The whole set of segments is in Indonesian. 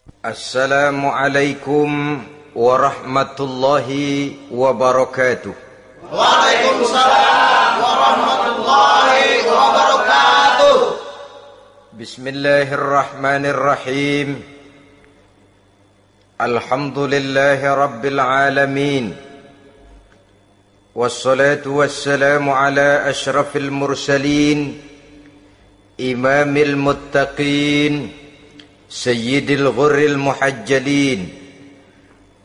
Assalamualaikum warahmatullahi wabarakatuh. Waalaikumsalam warahmatullahi wabarakatuh. Bismillahirrahmanirrahim. Alhamdulillahi rabbil alamin. Wassalatu wassalamu ala ashrafil mursalin, imamil muttaqin, sayyidil ghurril muhajjalin,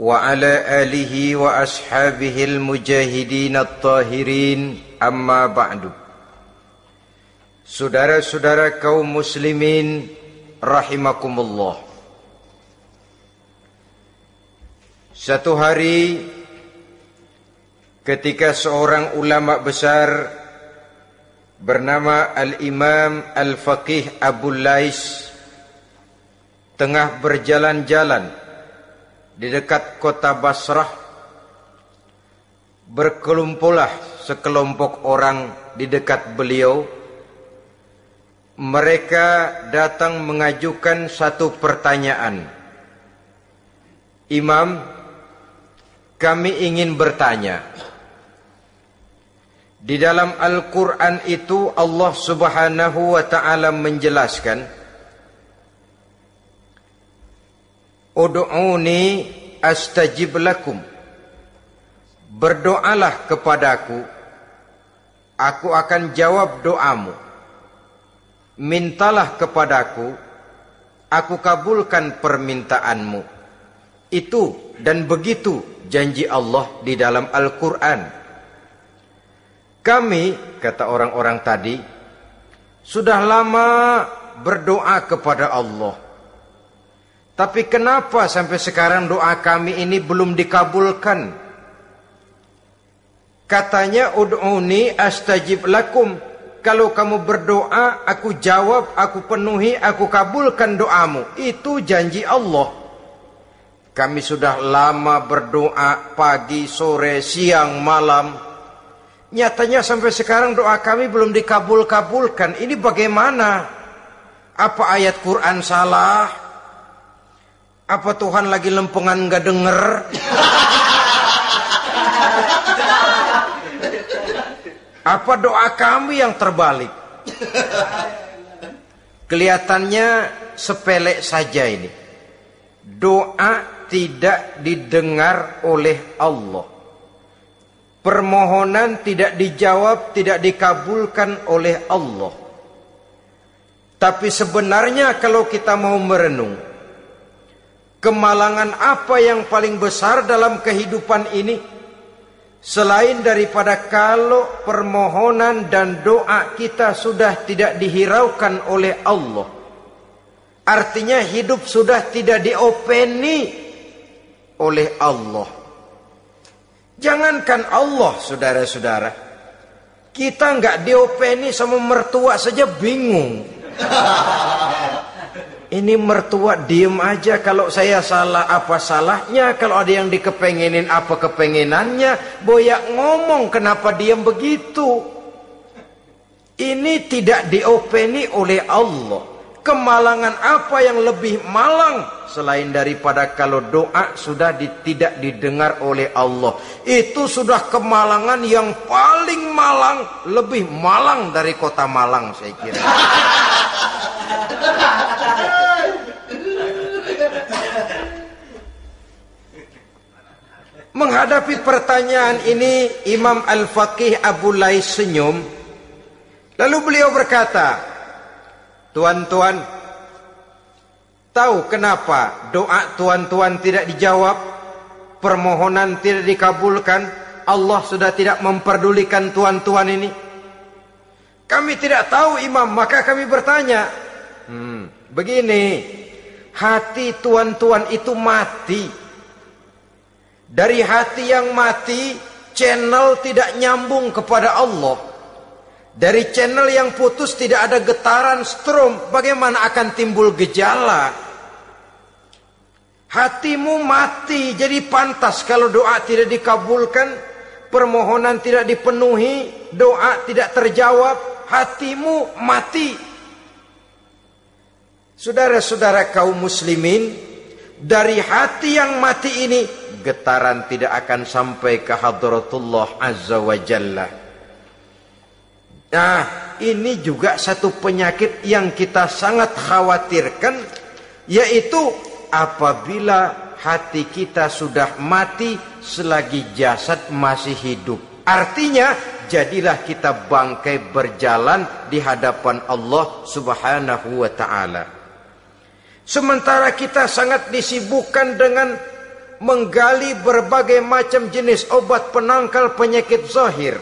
wa ala alihi wa ashabihil mujahidin at-tahirin, amma ba'du. Saudara-saudara kaum muslimin rahimakumullah. Satu hari ketika seorang ulama besar bernama Al-Imam Al-Faqih Abu Lais tengah berjalan-jalan di dekat kota Basrah, berkelumpulah sekelompok orang di dekat beliau. Mereka datang mengajukan satu pertanyaan. Imam, kami ingin bertanya. Di dalam Al-Quran itu Allah Subhanahu wa ta'ala menjelaskan, Ud'uni astajib lakum. Berdoalah kepadaku, aku akan jawab doamu. Mintalah kepadaku, aku kabulkan permintaanmu. Itu dan begitu janji Allah di dalam Al-Quran. Kami, kata orang-orang tadi, sudah lama berdoa kepada Allah. Tapi kenapa sampai sekarang doa kami ini belum dikabulkan? Katanya, ud'uni astajib lakum. Kalau kamu berdoa, aku jawab, aku penuhi, aku kabulkan doamu. Itu janji Allah. Kami sudah lama berdoa pagi, sore, siang, malam. Nyatanya sampai sekarang doa kami belum dikabulkan. Ini bagaimana? Apa ayat Quran salah? Apa Tuhan lagi lempengan nggak denger? Apa doa kami yang terbalik? Kelihatannya sepele saja ini. Doa tidak didengar oleh Allah. Permohonan tidak dijawab, tidak dikabulkan oleh Allah. Tapi sebenarnya kalau kita mau merenung, kemalangan apa yang paling besar dalam kehidupan ini selain daripada kalau permohonan dan doa kita sudah tidak dihiraukan oleh Allah? Artinya hidup sudah tidak diopeni oleh Allah. Jangankan Allah, saudara-saudara, kita nggak diopeni sama mertua saja bingung. Ini mertua diem aja, kalau saya salah apa salahnya, kalau ada yang dikepengenin apa kepengenannya, boyak ngomong kenapa diem begitu. Ini tidak diopeni oleh Allah. Kemalangan apa yang lebih malang selain daripada kalau doa sudah tidak didengar oleh Allah. Itu sudah kemalangan yang paling malang, lebih malang dari kota Malang saya kira. Menghadapi pertanyaan ini, Imam Al-Faqih Abu Lais senyum. Lalu beliau berkata, tuan-tuan, tahu kenapa doa tuan-tuan tidak dijawab, permohonan tidak dikabulkan, Allah sudah tidak memperdulikan tuan-tuan ini? Kami tidak tahu, Imam, maka kami bertanya. Begini, hati tuan-tuan itu mati. Dari hati yang mati, channel tidak nyambung kepada Allah. Dari channel yang putus tidak ada getaran strom, bagaimana akan timbul gejala? Hatimu mati, jadi pantas kalau doa tidak dikabulkan, permohonan tidak dipenuhi, doa tidak terjawab, hatimu mati. Saudara-saudara kaum muslimin, dari hati yang mati ini, getaran tidak akan sampai ke hadratullah azza wa jalla. Nah, ini juga satu penyakit yang kita sangat khawatirkan, yaitu apabila hati kita sudah mati selagi jasad masih hidup. Artinya, jadilah kita bangkai berjalan di hadapan Allah subhanahu wa ta'ala. Sementara kita sangat disibukkan dengan menggali berbagai macam jenis obat penangkal penyakit zahir,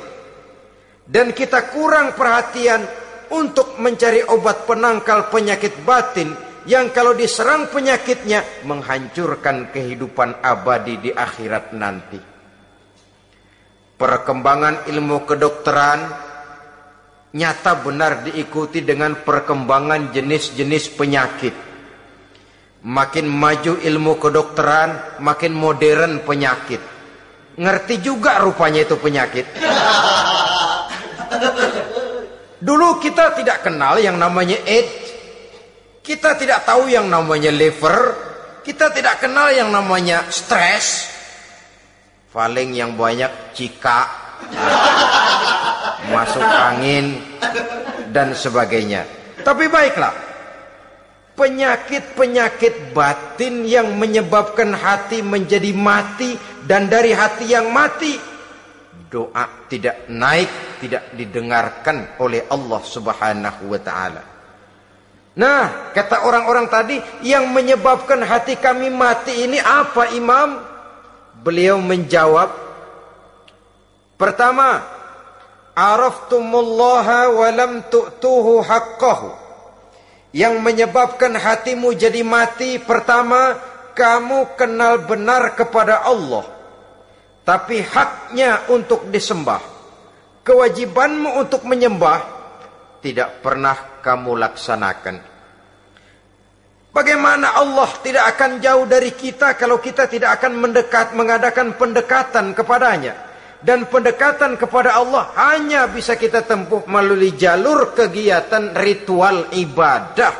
dan kita kurang perhatian untuk mencari obat penangkal penyakit batin yang kalau diserang penyakitnya menghancurkan kehidupan abadi di akhirat nanti. Perkembangan ilmu kedokteran nyata benar diikuti dengan perkembangan jenis-jenis penyakit. Makin maju ilmu kedokteran, makin modern penyakit. Ngerti juga rupanya itu penyakit. Dulu kita tidak kenal yang namanya AIDS. Kita tidak tahu yang namanya liver. Kita tidak kenal yang namanya stres. Paling yang banyak cika, masuk angin, dan sebagainya. Tapi baiklah, penyakit-penyakit batin yang menyebabkan hati menjadi mati, dan dari hati yang mati, doa tidak naik, tidak didengarkan oleh Allah subhanahu wa ta'ala. Nah, kata orang-orang tadi, yang menyebabkan hati kami mati ini apa, Imam? Beliau menjawab, pertama, araftumullaha wa lam tu'tuhu haqqahu. Yang menyebabkan hatimu jadi mati, pertama, kamu kenal benar kepada Allah, tapi haknya untuk disembah, kewajibanmu untuk menyembah, tidak pernah kamu laksanakan. Bagaimana Allah tidak akan jauh dari kita kalau kita tidak akan mengadakan pendekatan kepadanya. Dan pendekatan kepada Allah hanya bisa kita tempuh melalui jalur kegiatan ritual ibadah.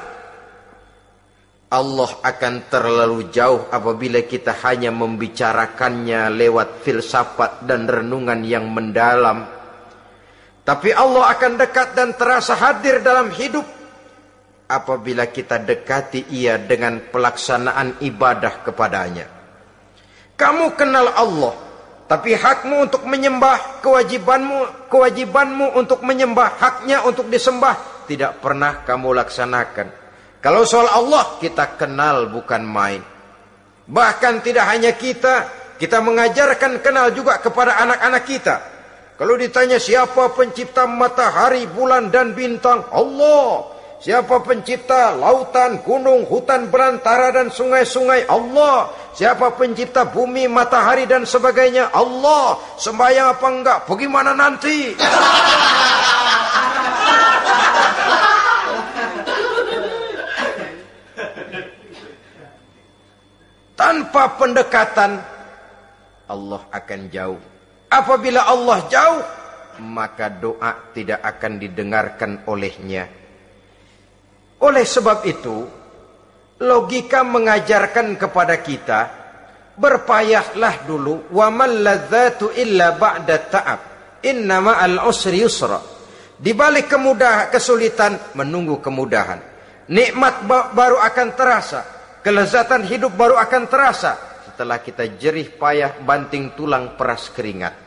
Allah akan terlalu jauh apabila kita hanya membicarakannya lewat filsafat dan renungan yang mendalam. Tapi Allah akan dekat dan terasa hadir dalam hidup apabila kita dekati ia dengan pelaksanaan ibadah kepadanya. Kamu kenal Allah, tapi hakmu untuk menyembah, kewajibanmu untuk menyembah, haknya untuk disembah, tidak pernah kamu laksanakan. Kalau soal Allah, kita kenal bukan main. Bahkan tidak hanya kita mengajarkan kenal juga kepada anak-anak kita. Kalau ditanya siapa pencipta matahari, bulan dan bintang? Allah. Siapa pencipta lautan, gunung, hutan belantara dan sungai-sungai? Allah. Siapa pencipta bumi, matahari dan sebagainya? Allah. Sembahyang apa enggak? Bagaimana nanti? Tanpa pendekatan, Allah akan jauh. Apabila Allah jauh, maka doa tidak akan didengarkan olehnya. Oleh sebab itu, logika mengajarkan kepada kita, berpayahlah dulu, wa man ladzatu illa ba'da ta'ab, inna ma'al usri yusra. Di balik kesulitan menunggu kemudahan. Nikmat baru akan terasa, kelezatan hidup baru akan terasa setelah kita jerih payah banting tulang peras keringat.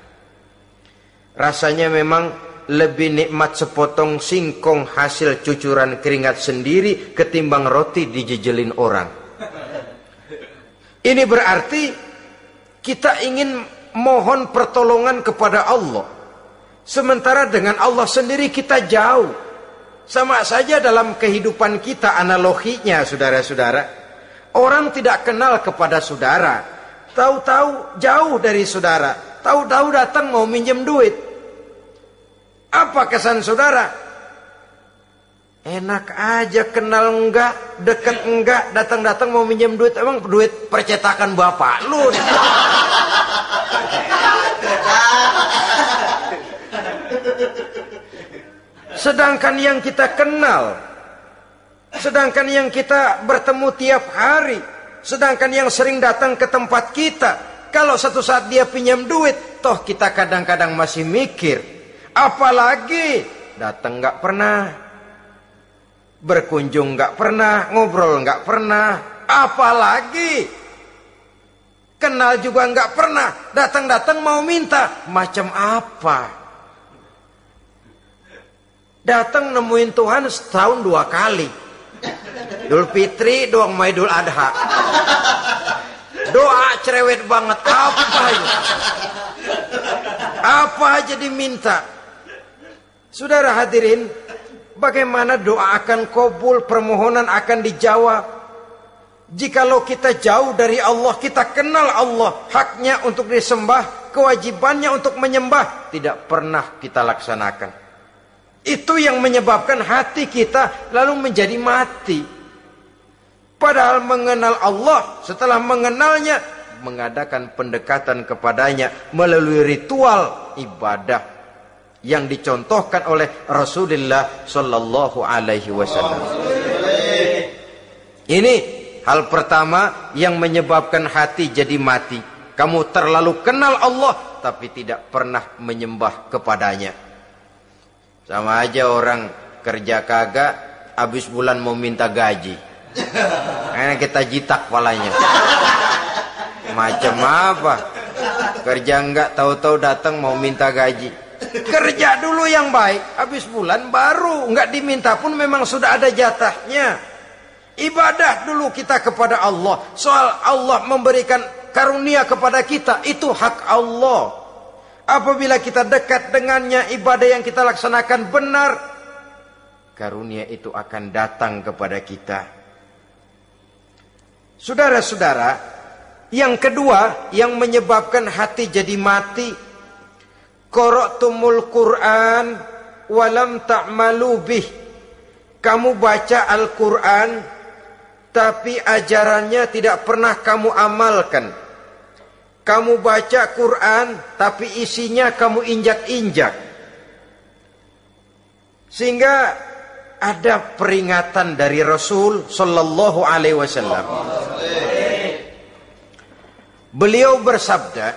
Rasanya memang lebih nikmat sepotong singkong hasil cucuran keringat sendiri ketimbang roti dijejelin orang. Ini berarti kita ingin mohon pertolongan kepada Allah, sementara dengan Allah sendiri kita jauh. Sama saja dalam kehidupan kita analoginya, saudara-saudara. Orang tidak kenal kepada saudara, tahu-tahu jauh dari saudara, tahu-tahu datang mau minjem duit. Apa kesan saudara? Enak aja, kenal enggak, dekat enggak, datang-datang mau minjem duit. Emang duit percetakan bapak lu? Sedangkan yang kita kenal, sedangkan yang kita bertemu tiap hari, Sedangkan yang sering datang ke tempat kita, kalau satu saat dia pinjam duit, toh kita kadang-kadang masih mikir. Apalagi datang nggak pernah, berkunjung nggak pernah, ngobrol nggak pernah, apalagi kenal juga nggak pernah, datang-datang mau minta. Macam apa? Datang nemuin Tuhan setahun 2 kali. Idul Fitri, doang Idul Adha. Doa cerewet banget. Apa itu? Apa aja diminta. Saudara hadirin, bagaimana doa akan kabul, permohonan akan dijawab? Jikalau kita jauh dari Allah, kita kenal Allah, haknya untuk disembah, kewajibannya untuk menyembah, tidak pernah kita laksanakan. Itu yang menyebabkan hati kita lalu menjadi mati. Padahal mengenal Allah, setelah mengenalnya, mengadakan pendekatan kepadanya melalui ritual ibadah yang dicontohkan oleh Rasulullah Sallallahu Alaihi Wasallam. Ini hal pertama yang menyebabkan hati jadi mati. Kamu terlalu kenal Allah tapi tidak pernah menyembah kepadanya. Sama aja orang kerja kagak, habis bulan mau minta gaji. Karena kita jitak kepalanya. Macam apa? Kerja enggak, tahu-tahu datang mau minta gaji. Kerja dulu yang baik, habis bulan baru enggak diminta pun memang sudah ada jatahnya. Ibadah dulu kita kepada Allah. Soal Allah memberikan karunia kepada kita, itu hak Allah. Apabila kita dekat dengannya, ibadah yang kita laksanakan benar, karunia itu akan datang kepada kita. Saudara-saudara, yang kedua yang menyebabkan hati jadi mati, qara'tumul Qur'an walam ta'malu bih. Kamu baca Al-Quran tapi ajarannya tidak pernah kamu amalkan. Kamu baca Quran tapi isinya kamu injak-injak. Sehingga ada peringatan dari Rasul Sallallahu Alaihi Wasallam. Beliau bersabda,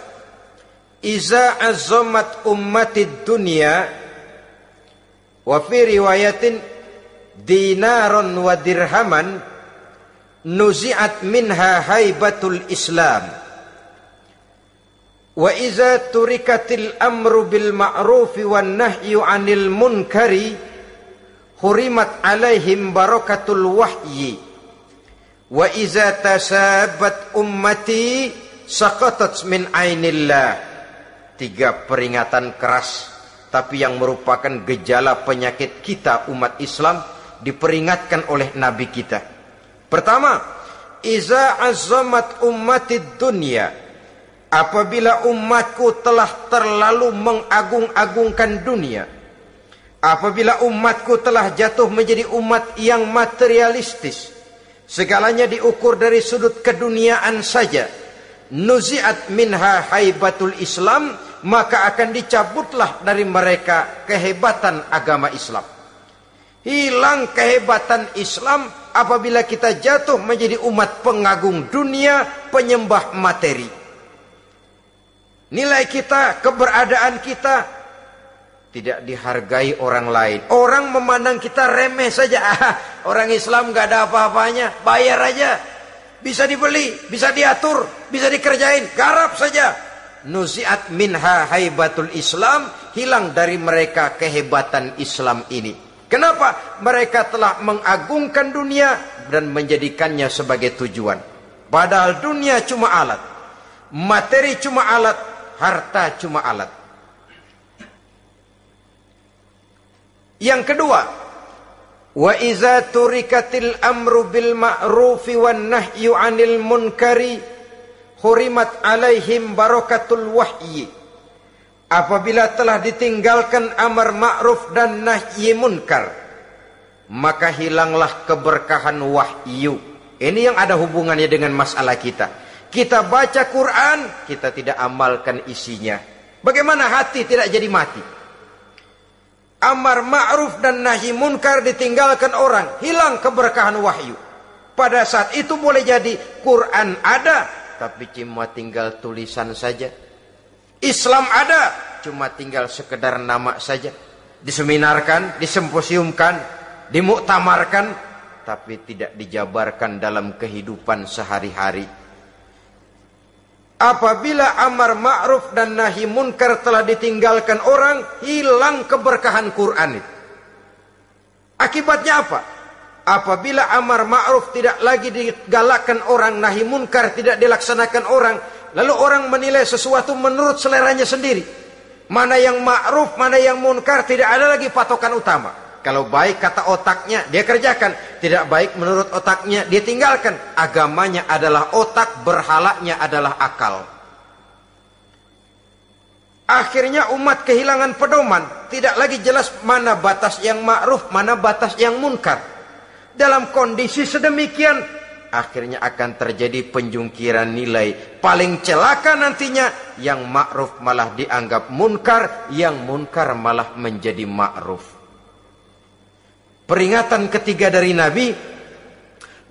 "Iza azzamat ummatid dunya wa fi riwayatin dinaron wa dirhaman nuzi'at minha haibatul Islam. Wa iza turikatil amru bil ma'rufi wan nahyu 'anil munkari hurimat 'alaihim barakatul wahyi. Wa iza tasabat ummati saqatat min 'ainillah." 3 peringatan keras, tapi yang merupakan gejala penyakit kita umat Islam diperingatkan oleh Nabi kita. Pertama, iza azzamat ummatid dunya. Apabila umatku telah terlalu mengagung-agungkan dunia, apabila umatku telah jatuh menjadi umat yang materialistis, segalanya diukur dari sudut keduniaan saja, nuzi'at minha haibatul Islam, maka akan dicabutlah dari mereka kehebatan agama Islam. Hilang kehebatan Islam apabila kita jatuh menjadi umat pengagung dunia, penyembah materi. Nilai kita, keberadaan kita tidak dihargai orang lain. Orang memandang kita remeh saja. Orang Islam gak ada apa-apanya, bayar aja. Bisa dibeli, bisa diatur, bisa dikerjain, garap saja. Nuzi'at minha haibatul Islam, hilang dari mereka kehebatan Islam ini. Kenapa? Mereka telah mengagungkan dunia dan menjadikannya sebagai tujuan. Padahal dunia cuma alat, materi cuma alat, harta cuma alat. Yang kedua, wa iza turikatil amru bil ma'rufi wan nahyu 'anil munkari hurimat 'alaihim barakatul wahyi. Apabila telah ditinggalkan amar ma'ruf dan nahi munkar, maka hilanglah keberkahan wahyu. Ini yang ada hubungannya dengan masalah kita. Kita baca Quran, kita tidak amalkan isinya. Bagaimana hati tidak jadi mati? Amar ma'ruf dan nahi munkar ditinggalkan orang, hilang keberkahan wahyu. Pada saat itu boleh jadi Quran ada, tapi cuma tinggal tulisan saja. Islam ada, cuma tinggal sekedar nama saja. Diseminarkan, disimposiumkan, dimuktamarkan, tapi tidak dijabarkan dalam kehidupan sehari-hari. Apabila amar ma'ruf dan nahi munkar telah ditinggalkan orang, hilang keberkahan Quran itu. Akibatnya apa? Apabila amar ma'ruf tidak lagi digalakkan orang, nahi munkar tidak dilaksanakan orang, lalu orang menilai sesuatu menurut seleranya sendiri. Mana yang ma'ruf, mana yang munkar, tidak ada lagi patokan utama. Kalau baik kata otaknya, dia kerjakan. Tidak baik menurut otaknya, dia tinggalkan. Agamanya adalah otak, berhalanya adalah akal. Akhirnya umat kehilangan pedoman. Tidak lagi jelas mana batas yang ma'ruf, mana batas yang munkar. Dalam kondisi sedemikian, akhirnya akan terjadi penjungkiran nilai. Paling celaka nantinya, yang ma'ruf malah dianggap munkar, yang munkar malah menjadi ma'ruf. Peringatan ketiga dari Nabi,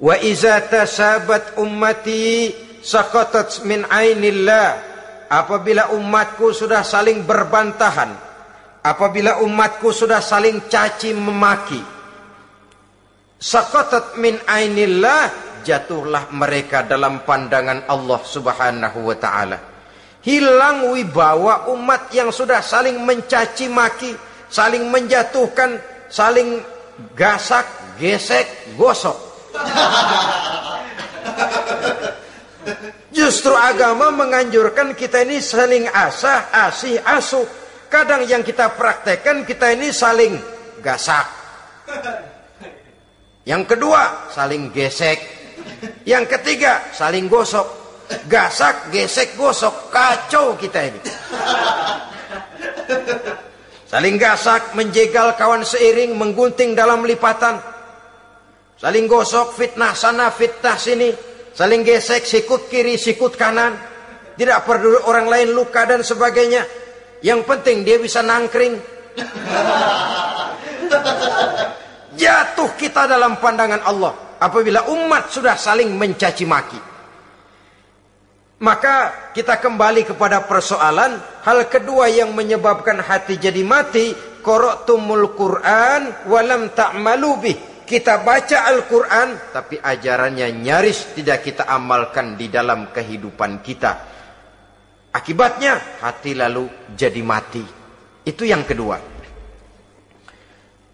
wa iza tasabat ummati saqatat min ainillah. Apabila umatku sudah saling berbantahan, apabila umatku sudah saling caci memaki, saqatat min ainillah, jatuhlah mereka dalam pandangan Allah Subhanahu wa ta'ala. Hilang wibawa umat yang sudah saling mencaci maki, saling menjatuhkan, saling gasak, gesek, gosok. Justru agama menganjurkan kita ini saling asah, asih, asuh. Kadang yang kita praktekkan, kita ini saling gasak. Yang kedua, saling gesek. Yang ketiga, saling gosok. Gasak, gesek, gosok. Kacau kita ini. Saling gasak, menjegal kawan seiring, menggunting dalam lipatan. Saling gosok, fitnah sana, fitnah sini. Saling gesek, sikut kiri, sikut kanan. Tidak peduli orang lain luka dan sebagainya. Yang penting dia bisa nangkring. Jatuh kita dalam pandangan Allah apabila umat sudah saling mencaci maki. Maka kita kembali kepada persoalan, hal kedua yang menyebabkan hati jadi mati, qara'tumul Qur'an walam ta'malu bih. Kita baca Al-Quran, tapi ajarannya nyaris tidak kita amalkan di dalam kehidupan kita. Akibatnya hati lalu jadi mati. Itu yang kedua.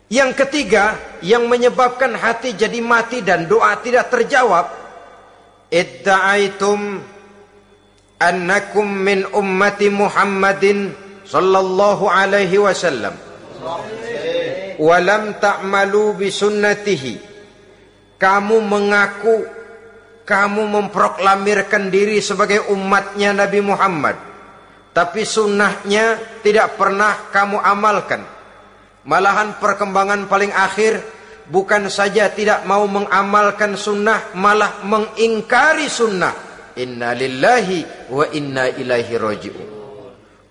Yang ketiga, yang menyebabkan hati jadi mati dan doa tidak terjawab, idda'aitum annakum min ummati Muhammadin sallallahu alaihi wasallam walam ta'malu bisunnatihi. Kamu mengaku, kamu memproklamirkan diri sebagai umatnya Nabi Muhammad, tapi sunnahnya tidak pernah kamu amalkan. Malahan perkembangan paling akhir, bukan saja tidak mau mengamalkan sunnah, malah mengingkari sunnah. Inna lillahi wa inna ilaihi raji'un.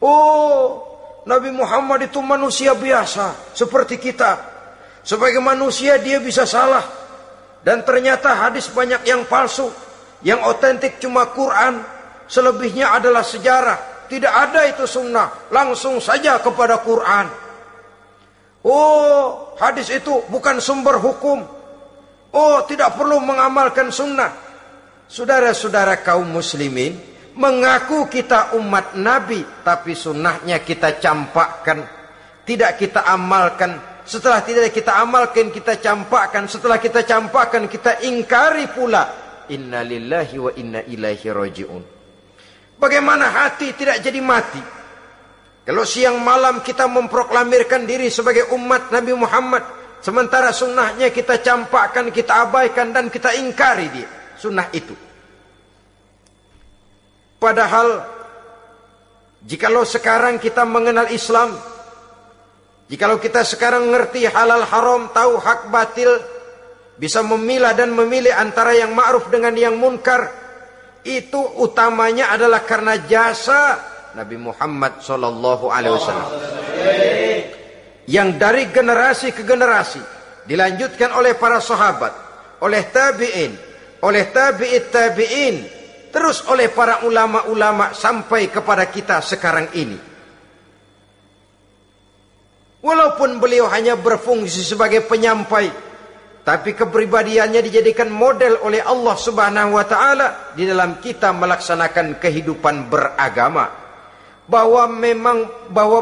Oh, Nabi Muhammad itu manusia biasa seperti kita. Sebagai manusia dia bisa salah. Dan ternyata hadis banyak yang palsu. Yang otentik cuma Quran. Selebihnya adalah sejarah. Tidak ada itu sunnah. Langsung saja kepada Quran. Oh, hadis itu bukan sumber hukum. Oh, tidak perlu mengamalkan sunnah. Saudara-saudara kaum muslimin, mengaku kita umat Nabi, tapi sunnahnya kita campakkan, tidak kita amalkan. Setelah tidak kita amalkan, kita campakkan. Setelah kita campakkan, kita ingkari pula. Inna lillahi wa inna ilaihi raji'un. Bagaimana hati tidak jadi mati? Kalau siang malam kita memproklamirkan diri sebagai umat Nabi Muhammad, sementara sunnahnya kita campakkan, kita abaikan, dan kita ingkari dia, sunnah itu. Padahal jikalau sekarang kita mengenal Islam, jikalau kita sekarang ngerti halal haram, tahu hak batil, bisa memilah dan memilih antara yang ma'ruf dengan yang munkar, itu utamanya adalah karena jasa Nabi Muhammad sallallahu alaihi wasallam. Yang dari generasi ke generasi dilanjutkan oleh para sahabat, oleh tabi'in, oleh tabi'it tabi'in, terus oleh para ulama-ulama sampai kepada kita sekarang ini. Walaupun beliau hanya berfungsi sebagai penyampai, tapi kepribadiannya dijadikan model oleh Allah Subhanahu wa taala di dalam kita melaksanakan kehidupan beragama. Bahwa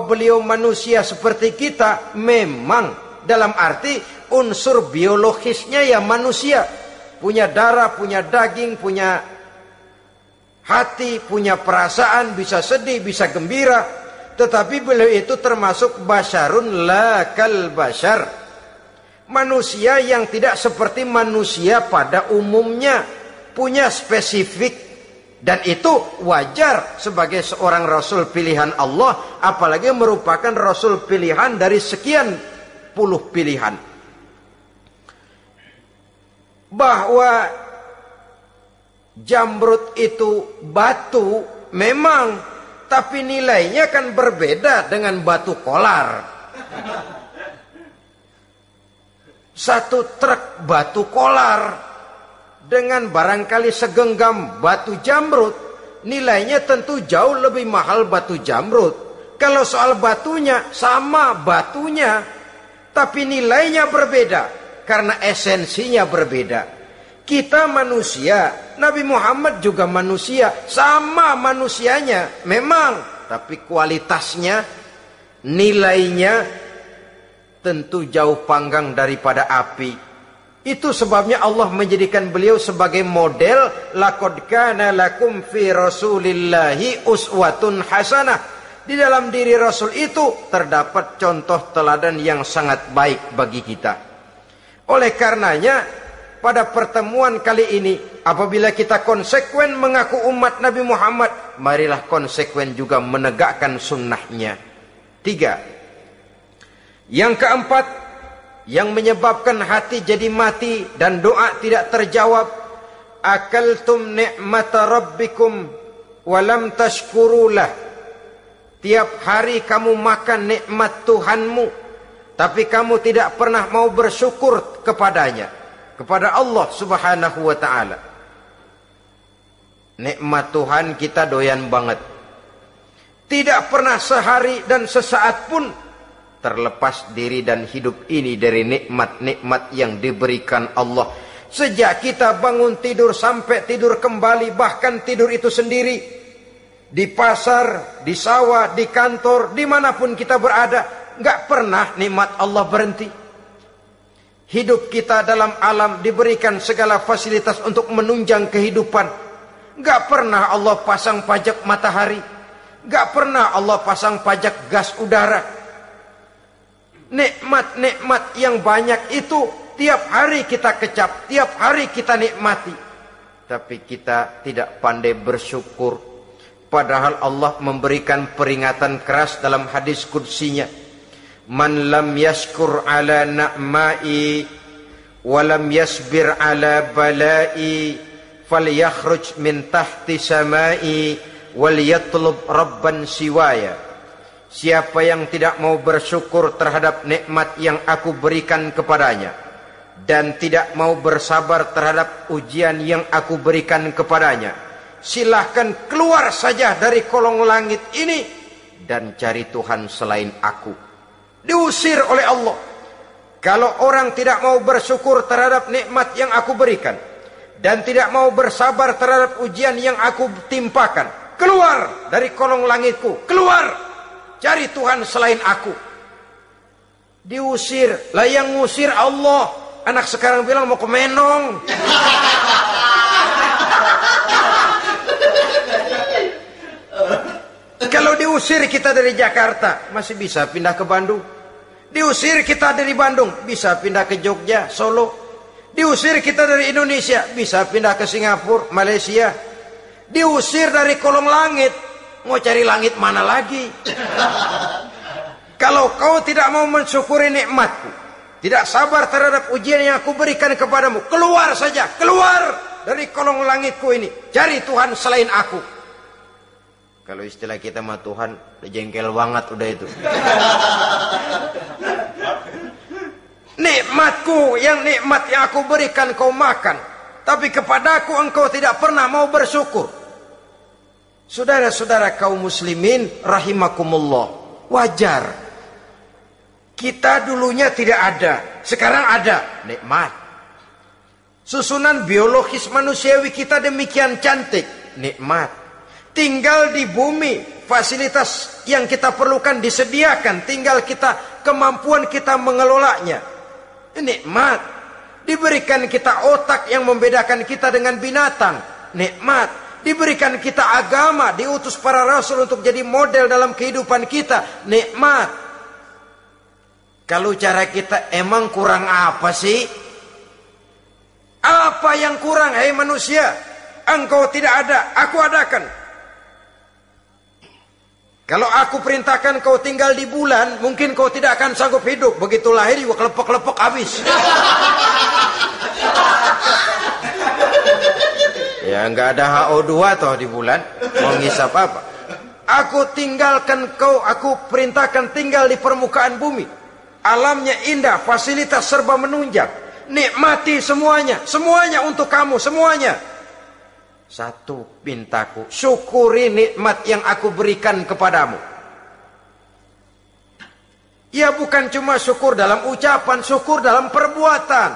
beliau manusia seperti kita, memang dalam arti unsur biologisnya ya manusia, punya darah, punya daging, punya hati, punya perasaan, bisa sedih, bisa gembira. Tetapi beliau itu termasuk basyarun la kal basyar, manusia yang tidak seperti manusia pada umumnya, punya spesifik. Dan itu wajar sebagai seorang Rasul pilihan Allah, apalagi merupakan Rasul pilihan dari sekian puluh pilihan. Bahwa jamrud itu batu memang, tapi nilainya kan berbeda dengan batu kolar. Satu truk batu kolar dengan barangkali segenggam batu jamrud, nilainya tentu jauh lebih mahal batu jamrud. Kalau soal batunya, sama batunya, tapi nilainya berbeda karena esensinya berbeda. Kita manusia, Nabi Muhammad juga manusia, sama manusianya memang, tapi kualitasnya, nilainya tentu jauh panggang daripada api. Itu sebabnya Allah menjadikan beliau sebagai model. Laqad kana lakum fi rasulillahi uswatun hasanah. Di dalam diri Rasul itu terdapat contoh teladan yang sangat baik bagi kita. Oleh karenanya, pada pertemuan kali ini, apabila kita konsekuen mengaku umat Nabi Muhammad, marilah konsekuen juga menegakkan sunnahnya. 3. Yang keempat, yang menyebabkan hati jadi mati dan doa tidak terjawab, akaltum ni'mata rabbikum walam tashkurulah. Tiap hari kamu makan nikmat Tuhanmu, tapi kamu tidak pernah mau bersyukur kepadanya, kepada Allah Subhanahu wa ta'ala. Nikmat Tuhan kita doyan banget, tidak pernah sehari dan sesaat pun terlepas diri dan hidup ini dari nikmat-nikmat yang diberikan Allah. Sejak kita bangun tidur sampai tidur kembali, bahkan tidur itu sendiri, di pasar, di sawah, di kantor, dimanapun kita berada, nggak pernah nikmat Allah berhenti. Hidup kita dalam alam diberikan segala fasilitas untuk menunjang kehidupan. Nggak pernah Allah pasang pajak matahari, nggak pernah Allah pasang pajak gas udara. Nikmat-nikmat yang banyak itu tiap hari kita kecap, tiap hari kita nikmati, tapi kita tidak pandai bersyukur. Padahal Allah memberikan peringatan keras dalam hadis qudsinya, man lam yashkur ala na'mai wa lam yasbir ala balai falyakhruj min tahti samai wal yatlub rabban siwaya. Siapa yang tidak mau bersyukur terhadap nikmat yang aku berikan kepadanya, dan tidak mau bersabar terhadap ujian yang aku berikan kepadanya, silahkan keluar saja dari kolong langit ini dan cari Tuhan selain aku. Diusir oleh Allah. Kalau orang tidak mau bersyukur terhadap nikmat yang aku berikan, dan tidak mau bersabar terhadap ujian yang aku timpakan, keluar dari kolong langitku, keluar, cari Tuhan selain aku. Diusir. Lah yang ngusir Allah. Anak sekarang bilang mau ke Menong. Kalau diusir kita dari Jakarta, masih bisa pindah ke Bandung. Diusir kita dari Bandung, bisa pindah ke Jogja, Solo. Diusir kita dari Indonesia, bisa pindah ke Singapura, Malaysia. Diusir dari kolong langit, mau cari langit mana lagi? Kalau kau tidak mau mensyukuri nikmatku, tidak sabar terhadap ujian yang aku berikan kepadamu, keluar saja, keluar dari kolong langitku ini, cari Tuhan selain aku. Kalau istilah kita mah Tuhan udah jengkel banget udah itu. Nikmatku, yang nikmat yang aku berikan kau makan, tapi kepadaku engkau tidak pernah mau bersyukur. Saudara-saudara kaum muslimin rahimakumullah, wajar. Kita dulunya tidak ada, sekarang ada nikmat. Susunan biologis manusiawi kita demikian cantik, nikmat. Tinggal di bumi, fasilitas yang kita perlukan disediakan, tinggal kemampuan kita mengelolanya. Nikmat. Diberikan kita otak yang membedakan kita dengan binatang, nikmat. Diberikan kita agama, diutus para rasul untuk jadi model dalam kehidupan kita, nikmat. Kalau cara kita emang kurang apa sih? Apa yang kurang, hai manusia? Engkau tidak ada, aku adakan. Kalau aku perintahkan kau tinggal di bulan, mungkin kau tidak akan sanggup hidup. Begitu lahir juga kelepek-kelepek habis. Ya nggak ada HO2 toh di bulan. Mau ngisap apa? Aku tinggalkan kau, aku perintahkan tinggal di permukaan bumi. Alamnya indah, fasilitas serba menunjang. Nikmati semuanya, semuanya untuk kamu, semuanya. Satu pintaku, syukuri nikmat yang aku berikan kepadamu. Ya bukan cuma syukur dalam ucapan, syukur dalam perbuatan.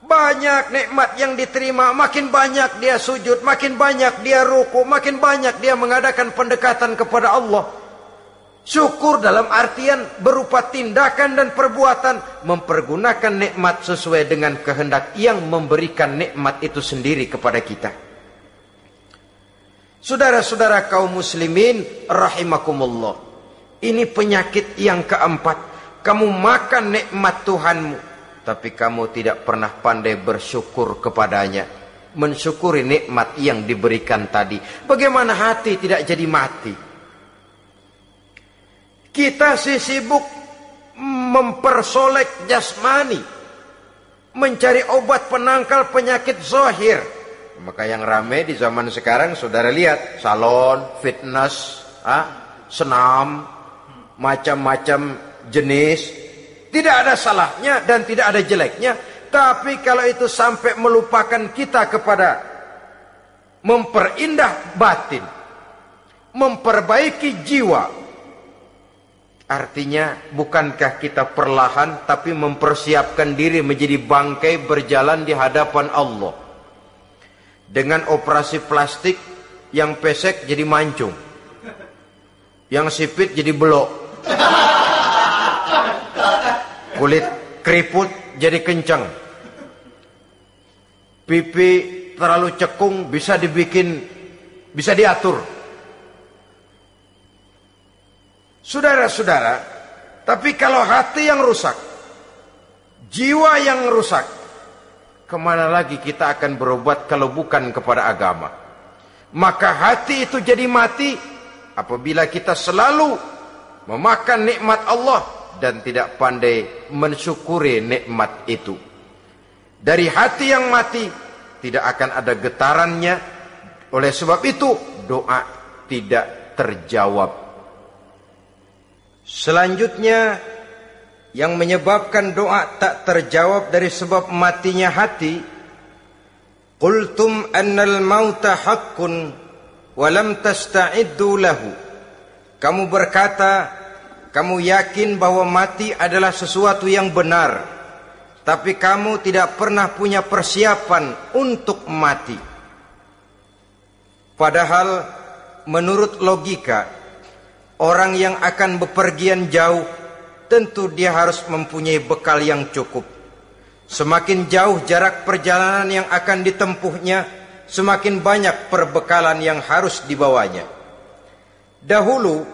Banyak nikmat yang diterima, makin banyak dia sujud, makin banyak dia ruku, makin banyak dia mengadakan pendekatan kepada Allah. Syukur dalam artian berupa tindakan dan perbuatan, mempergunakan nikmat sesuai dengan kehendak yang memberikan nikmat itu sendiri kepada kita. Saudara-saudara kaum muslimin rahimakumullah, ini penyakit yang keempat. Kamu makan nikmat Tuhanmu, tapi kamu tidak pernah pandai bersyukur kepadanya, mensyukuri nikmat yang diberikan tadi. Bagaimana hati tidak jadi mati? Kita sibuk mempersolek jasmani, mencari obat penangkal penyakit zahir. Maka yang ramai di zaman sekarang, saudara lihat, salon, fitness, senam, macam-macam jenis. Tidak ada salahnya dan tidak ada jeleknya. Tapi kalau itu sampai melupakan kita kepada memperindah batin, memperbaiki jiwa, artinya bukankah kita perlahan tapi mempersiapkan diri menjadi bangkai berjalan di hadapan Allah. Dengan operasi plastik, yang pesek jadi mancung, yang sipit jadi belok, kulit keriput jadi kencang, pipi terlalu cekung bisa diatur. Saudara-saudara, tapi kalau hati yang rusak, jiwa yang rusak, kemana lagi kita akan berobat kalau bukan kepada agama? Maka hati itu jadi mati apabila kita selalu memakan nikmat Allah dan tidak pandai mensyukuri nikmat itu. Dari hati yang mati tidak akan ada getarannya. Oleh sebab itu doa tidak terjawab. Selanjutnya, yang menyebabkan doa tak terjawab dari sebab matinya hati, qultum annal mauta haqqun wa lam tasta'iddu lahu. Kamu berkata, kamu yakin bahwa mati adalah sesuatu yang benar, tapi kamu tidak pernah punya persiapan untuk mati. Padahal menurut logika, orang yang akan bepergian jauh tentu dia harus mempunyai bekal yang cukup. Semakin jauh jarak perjalanan yang akan ditempuhnya, semakin banyak perbekalan yang harus dibawanya. Dahulu,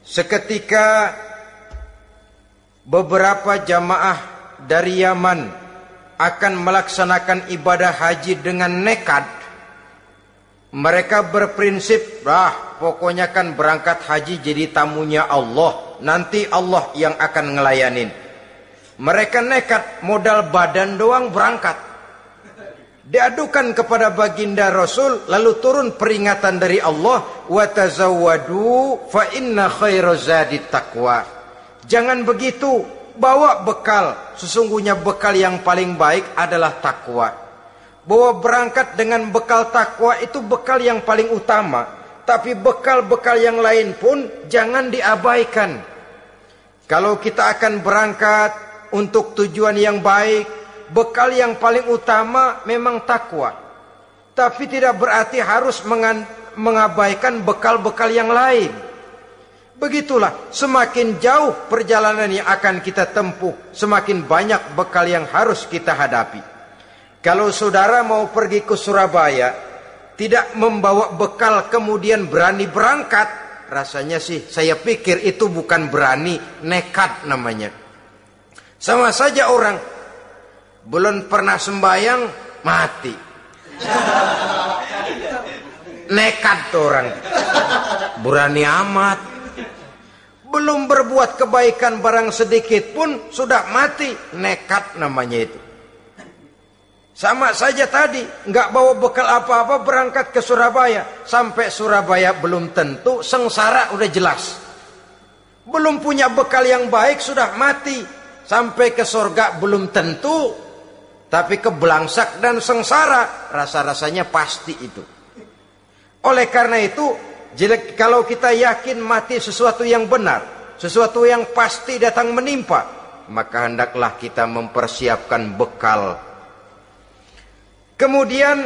seketika beberapa jamaah dari Yaman akan melaksanakan ibadah haji dengan nekat. Mereka berprinsip, pokoknya kan berangkat haji jadi tamunya Allah, nanti Allah yang akan ngelayanin. Mereka nekat, modal badan doang berangkat. Diadukan kepada baginda Rasul, lalu turun peringatan dari Allah, wa tazawwadu fa inna khairaz zadi taqwa. Jangan begitu, bawa bekal. Sesungguhnya bekal yang paling baik adalah takwa. Bahwa berangkat dengan bekal takwa itu bekal yang paling utama. Tapi bekal-bekal yang lain pun jangan diabaikan. Kalau kita akan berangkat untuk tujuan yang baik, bekal yang paling utama memang takwa. Tapi tidak berarti harus mengabaikan bekal-bekal yang lain. Begitulah, semakin jauh perjalanan yang akan kita tempuh, semakin banyak bekal yang harus kita hadapi. Kalau saudara mau pergi ke Surabaya, tidak membawa bekal kemudian berani berangkat, rasanya sih saya pikir itu bukan berani, nekat namanya. Sama saja orang belum pernah sembahyang mati. Nekat tuh orang. Berani amat. Belum berbuat kebaikan barang sedikit pun sudah mati. Nekat namanya itu. Sama saja tadi, nggak bawa bekal apa-apa berangkat ke Surabaya. Sampai Surabaya belum tentu, sengsara udah jelas. Belum punya bekal yang baik sudah mati. Sampai ke surga belum tentu. Tapi kebelangsak dan sengsara, rasa-rasanya pasti itu. Oleh karena itu, kalau kita yakin mati sesuatu yang benar, sesuatu yang pasti datang menimpa, maka hendaklah kita mempersiapkan bekal. Kemudian,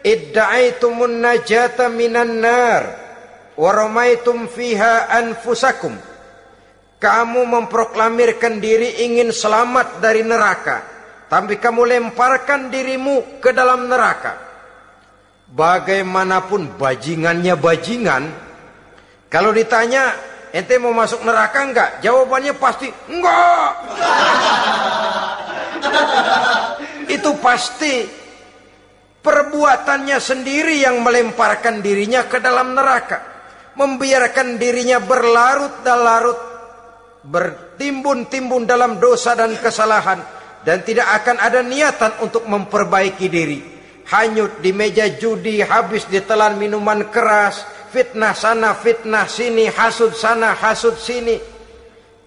idda'aitumun najata minan nar, wa ramaitum fiha anfusakum. Kamu memproklamirkan diri ingin selamat dari neraka, tapi kamu lemparkan dirimu ke dalam neraka. Bagaimanapun bajingannya bajingan, kalau ditanya, ente mau masuk neraka enggak? Jawabannya pasti enggak. Itu pasti perbuatannya sendiri yang melemparkan dirinya ke dalam neraka, membiarkan dirinya berlarut-larut, bertimbun-timbun dalam dosa dan kesalahan, dan tidak akan ada niatan untuk memperbaiki diri. Hanyut di meja judi, habis ditelan minuman keras, fitnah sana, fitnah sini, hasud sana, hasud sini.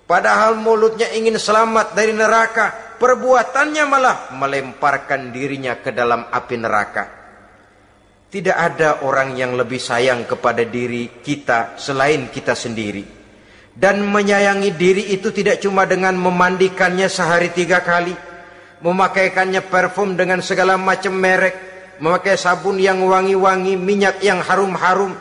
Padahal mulutnya ingin selamat dari neraka, perbuatannya malah melemparkan dirinya ke dalam api neraka. Tidak ada orang yang lebih sayang kepada diri kita selain kita sendiri. Dan menyayangi diri itu tidak cuma dengan memandikannya sehari 3 kali, memakaikannya parfum dengan segala macam merek, memakai sabun yang wangi-wangi, minyak yang harum-harum.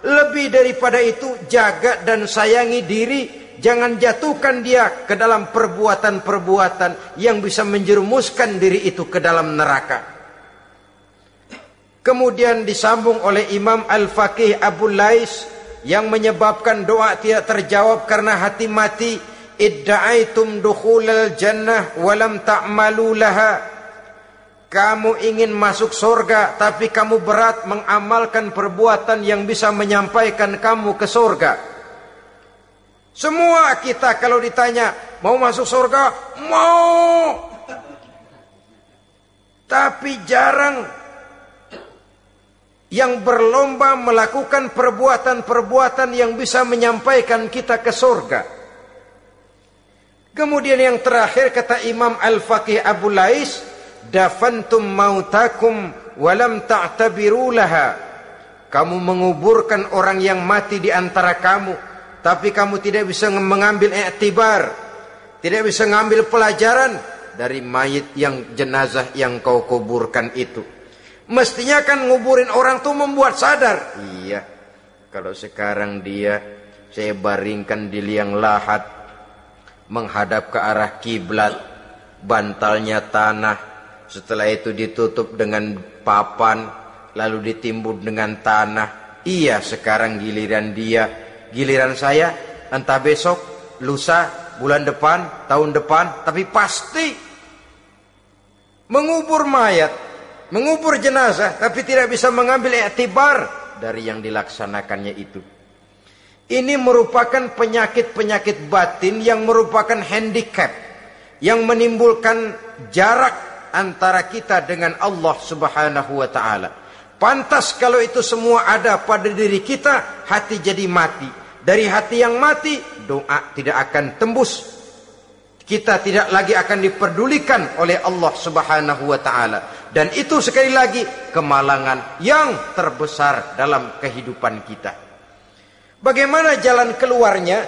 Lebih daripada itu, jaga dan sayangi diri. Jangan jatuhkan dia ke dalam perbuatan-perbuatan yang bisa menjerumuskan diri itu ke dalam neraka. Kemudian disambung oleh Imam Al-Faqih Abu Lais yang menyebabkan doa tidak terjawab karena hati mati. Idda'aitum dukhulal jannah walam ta'malu laha. Kamu ingin masuk surga, tapi kamu berat mengamalkan perbuatan yang bisa menyampaikan kamu ke surga. Semua kita kalau ditanya, mau masuk surga? Mau. Tapi jarang yang berlomba melakukan perbuatan-perbuatan yang bisa menyampaikan kita ke surga. Kemudian yang terakhir kata Imam Al-Faqih Abu Lais, dafantum mautakum walam ta'tabiru laha. Kamu menguburkan orang yang mati di antara kamu, tapi kamu tidak bisa mengambil iktibar, tidak bisa mengambil pelajaran dari mayit yang jenazah yang kau kuburkan itu. Mestinya kan nguburin orang tuh membuat sadar. Iya, kalau sekarang dia saya baringkan di liang lahat, menghadap ke arah kiblat, bantalnya tanah, setelah itu ditutup dengan papan, lalu ditimbun dengan tanah. Iya, sekarang giliran dia, giliran saya, entah besok, lusa, bulan depan, tahun depan, tapi pasti mengubur mayat, mengubur jenazah, tapi tidak bisa mengambil iktibar dari yang dilaksanakannya itu. Ini merupakan penyakit-penyakit batin yang merupakan handicap, yang menimbulkan jarak antara kita dengan Allah Subhanahu wa ta'ala. Pantas kalau itu semua ada pada diri kita, hati jadi mati. Dari hati yang mati, doa tidak akan tembus. kita tidak lagi akan diperdulikan oleh Allah Subhanahu wa taala. Dan itu sekali lagi kemalangan yang terbesar dalam kehidupan kita. Bagaimana jalan keluarnya?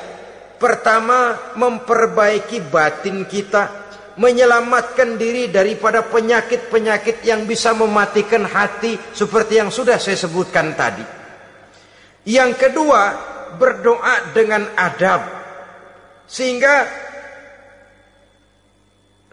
Pertama, memperbaiki batin kita, menyelamatkan diri daripada penyakit-penyakit yang bisa mematikan hati seperti yang sudah saya sebutkan tadi. Yang kedua, berdoa dengan adab. Sehingga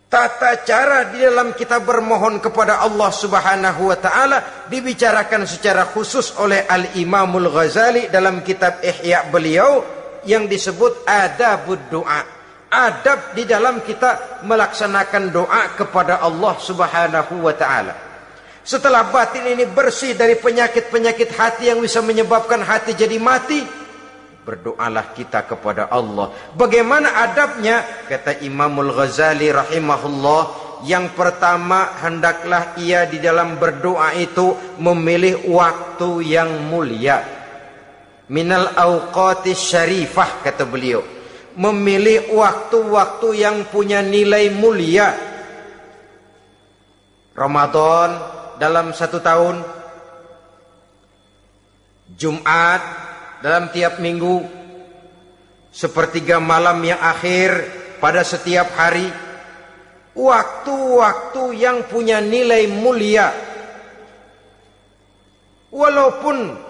tata cara di dalam kita bermohon kepada Allah Subhanahu wa taala dibicarakan secara khusus oleh Al-Imamul Ghazali dalam kitab Ihya beliau yang disebut adabud doa. Adab di dalam kita melaksanakan doa kepada Allah Subhanahu wa taala. Setelah batin ini bersih dari penyakit-penyakit hati yang bisa menyebabkan hati jadi mati, berdoalah kita kepada Allah. Bagaimana adabnya? Kata Imamul Ghazali rahimahullah, yang pertama hendaklah ia di dalam berdoa itu memilih waktu yang mulia. Minal awqatis syarifah, kata beliau. Memilih waktu-waktu yang punya nilai mulia. Ramadan dalam 1 tahun, Jumat dalam tiap minggu, sepertiga malam yang akhir pada setiap hari. Waktu-waktu yang punya nilai mulia. Walaupun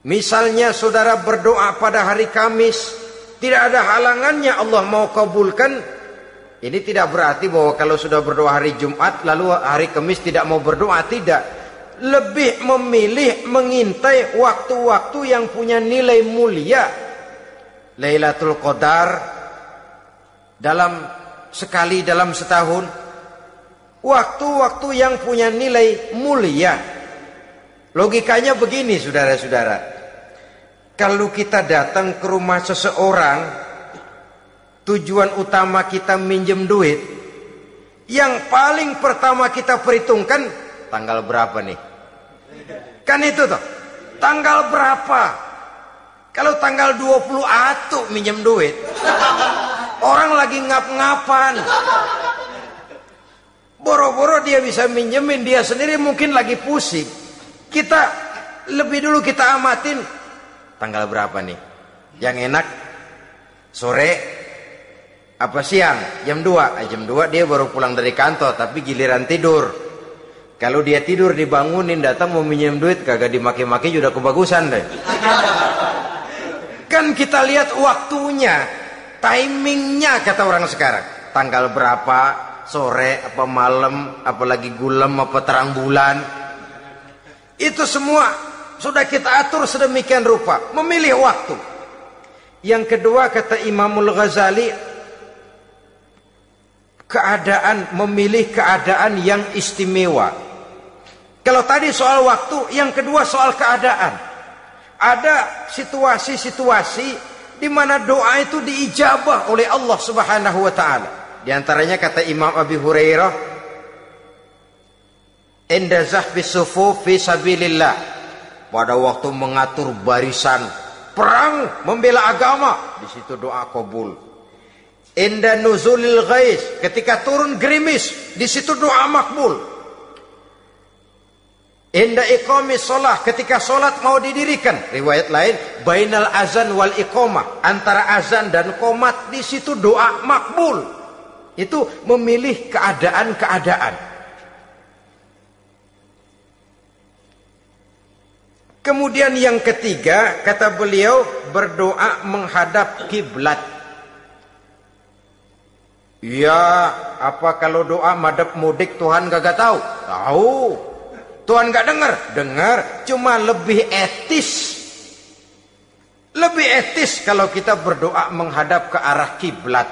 misalnya saudara berdoa pada hari Kamis, tidak ada halangannya Allah mau kabulkan. Ini tidak berarti bahwa kalau sudah berdoa hari Jumat lalu hari Kamis tidak mau berdoa, tidak. Lebih memilih mengintai waktu-waktu yang punya nilai mulia. Lailatul Qadar sekali dalam setahun. Waktu-waktu yang punya nilai mulia. Logikanya begini, saudara-saudara. Kalau kita datang ke rumah seseorang, tujuan utama kita minjem duit, yang paling pertama kita perhitungkan tanggal berapa nih? Kan itu toh, tanggal berapa? Kalau tanggal 20 atuh minjem duit, orang lagi ngap-ngapan, boro-boro dia bisa minjemin, dia sendiri mungkin lagi pusing. Kita lebih dulu kita amatin tanggal berapa nih? Yang enak sore apa siang? Jam 2. Jam 2 dia baru pulang dari kantor, tapi giliran tidur. Kalau dia tidur dibangunin, datang mau minjem duit, kagak dimaki-maki sudah kebagusan deh. Kan kita lihat waktunya, timingnya kata orang sekarang. Tanggal berapa, sore apa malam, apalagi gulem apa terang bulan. Itu semua sudah kita atur sedemikian rupa, memilih waktu. Yang kedua kata Imamul Ghazali, memilih keadaan yang istimewa. Kalau tadi soal waktu, yang kedua soal keadaan. Ada situasi-situasi di mana doa itu diijabah oleh Allah Subhanahu wa taala. Di antaranya kata Imam Abi Hurairah, "Inda zahfis sufuf fi sabilillah." Pada waktu mengatur barisan perang membela agama, di situ doa kabul. Inda nuzulil ghais, ketika turun gerimis, di situ doa makbul. Inda iqamis shalah, ketika salat mau didirikan, riwayat lain bainal azan wal iqamah, antara azan dan qomat, di situ doa makbul. Itu memilih keadaan-keadaan. Kemudian yang ketiga kata beliau, berdoa menghadap kiblat. Ya, apa kalau doa madhab mudik Tuhan kagak tahu? Tahu. Tuhan gak dengar? Dengar, cuma lebih etis. Lebih etis kalau kita berdoa menghadap ke arah kiblat.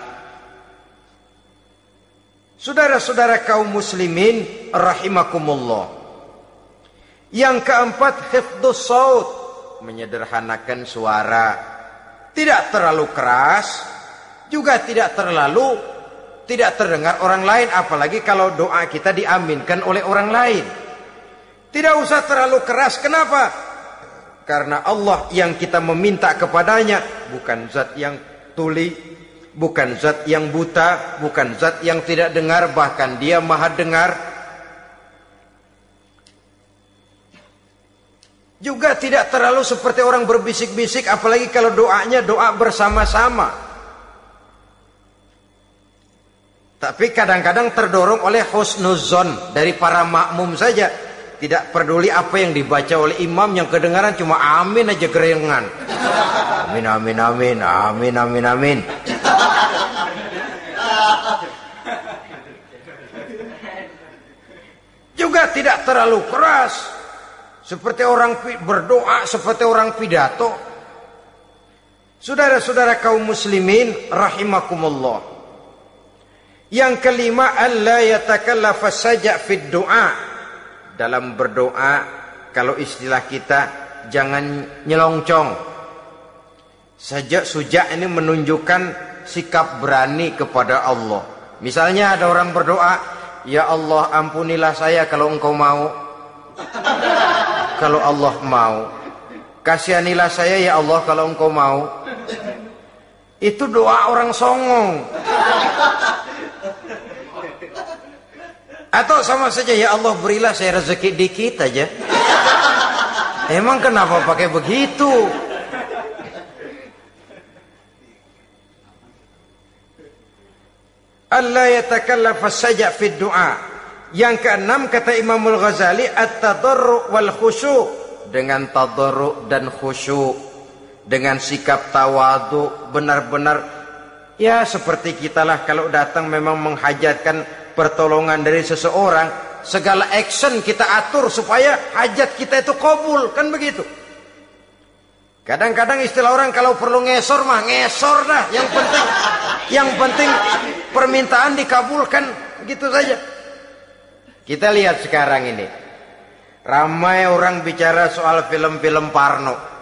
Saudara-saudara kaum muslimin rahimakumullah. Yang keempat, hifdzus saut, menyederhanakan suara. Tidak terlalu keras, juga tidak terdengar orang lain, apalagi kalau doa kita diaminkan oleh orang lain. Tidak usah terlalu keras. Kenapa? Karena Allah yang kita meminta kepadanya bukan zat yang tuli, bukan zat yang buta, bukan zat yang tidak dengar, bahkan dia maha dengar. Juga tidak terlalu seperti orang berbisik-bisik, apalagi kalau doanya doa bersama-sama. Tapi kadang-kadang terdorong oleh husnuzon dari para makmum saja. Tidak peduli apa yang dibaca oleh imam, yang kedengaran cuma amin aja gerengan. Amin, amin, amin, amin, amin, amin. Juga tidak terlalu keras, seperti orang berdoa, seperti orang pidato. Saudara-saudara kaum muslimin rahimakumullah. Yang kelima, alla yatakallafa saja fid du'a. Dalam berdoa, kalau istilah kita, jangan nyelongcong. Suja ini menunjukkan sikap berani kepada Allah. Misalnya ada orang berdoa, ya Allah ampunilah saya kalau engkau mau. Kalau Allah mau. Kasihanilah saya ya Allah kalau engkau mau. Itu doa orang songong. Atau sama saja, ya Allah berilah saya rezeki dikit aja. Emang kenapa pakai begitu? Allah yatakallafa saja fid du'a. Yang keenam kata Imamul Ghazali, at-tadarru' wal khusyu'. Dengan tadarru' dan khusyuk, dengan sikap tawadu, benar-benar ya seperti kita lah kalau datang memang menghajatkan pertolongan dari seseorang, segala action kita atur supaya hajat kita itu kabul, kan begitu. Kadang-kadang istilah orang kalau perlu ngesor mah ngesor dah, yang penting permintaan dikabulkan, gitu saja. Kita lihat sekarang ini, ramai orang bicara soal film-film Parno.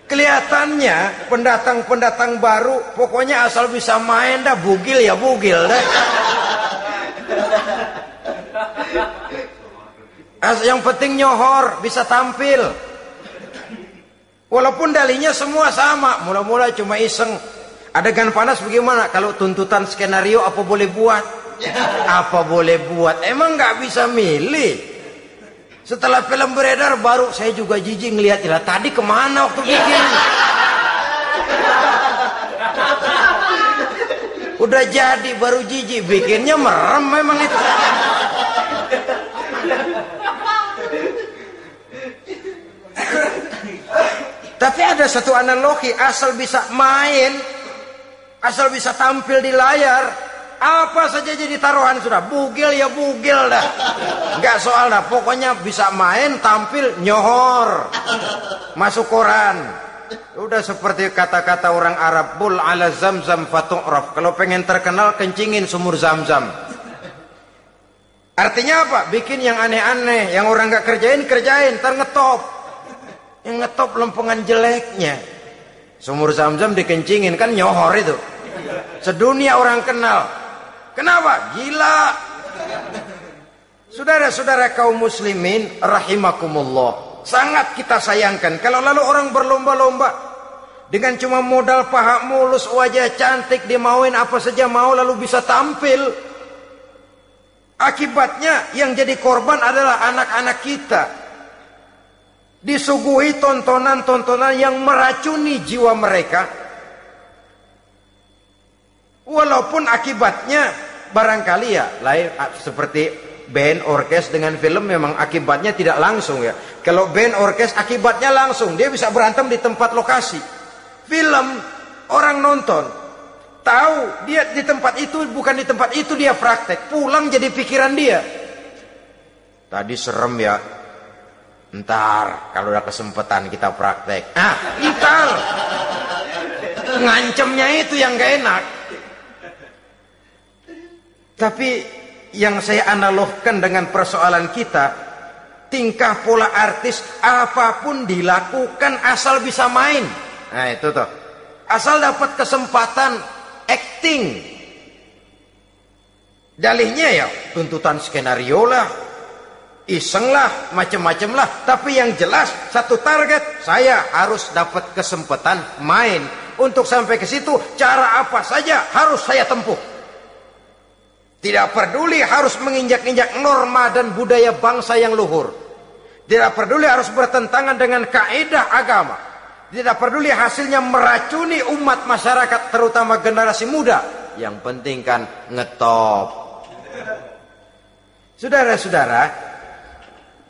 Kelihatannya pendatang-pendatang baru, pokoknya asal bisa main dah, bugil ya bugil dah. Yang penting nyohor, bisa tampil. Walaupun dalihnya semua sama, mula-mula cuma iseng. Adegan panas bagaimana? Kalau tuntutan skenario apa boleh buat? Apa boleh buat? Emang nggak bisa milih. Setelah film beredar baru saya juga jijik ngeliat, ya tadi kemana waktu bikin? Udah jadi baru jijik, bikinnya merem memang itu. Tapi ada satu analogi, asal bisa main, asal bisa tampil di layar, apa saja jadi taruhan sudah, bugil ya bugil dah, nggak soal dah, pokoknya bisa main, tampil, nyohor, masuk koran. Udah seperti kata-kata orang Arab, bul ala zamzam fatu'raf. Kalau pengen terkenal kencingin sumur Zamzam. Artinya apa? Bikin yang aneh-aneh, yang orang nggak kerjain, ntar ngetop. Yang ngetop lempengan jeleknya. Sumur Zamzam dikencingin, kan nyohor itu. Sedunia orang kenal. Kenapa? Gila. Saudara-saudara kaum muslimin rahimakumullah, sangat kita sayangkan kalau lalu orang berlomba-lomba dengan cuma modal paha mulus, wajah cantik, dimauin apa saja mau, lalu bisa tampil. Akibatnya yang jadi korban adalah anak-anak kita, disuguhi tontonan-tontonan yang meracuni jiwa mereka. Walaupun akibatnya barangkali ya lain, seperti band orkes dengan film memang akibatnya tidak langsung ya. Kalau band orkes akibatnya langsung, dia bisa berantem di tempat lokasi. Film orang nonton tahu dia di tempat itu, bukan di tempat itu dia praktek, pulang jadi pikiran dia, tadi serem ya, ntar kalau udah kesempatan kita praktek. Ntar ngancemnya itu yang gak enak. Tapi yang saya analogkan dengan persoalan kita, tingkah pola artis apapun dilakukan asal bisa main. Nah itu tuh, asal dapat kesempatan acting. Dalihnya ya tuntutan skenario lah, isenglah, macam-macam lah. Tapi yang jelas satu target, saya harus dapat kesempatan main. Untuk sampai ke situ, cara apa saja harus saya tempuh. Tidak peduli harus menginjak-injak norma dan budaya bangsa yang luhur. Tidak peduli harus bertentangan dengan kaidah agama. Tidak peduli hasilnya meracuni umat masyarakat, terutama generasi muda. Yang penting kan ngetop. Saudara-saudara,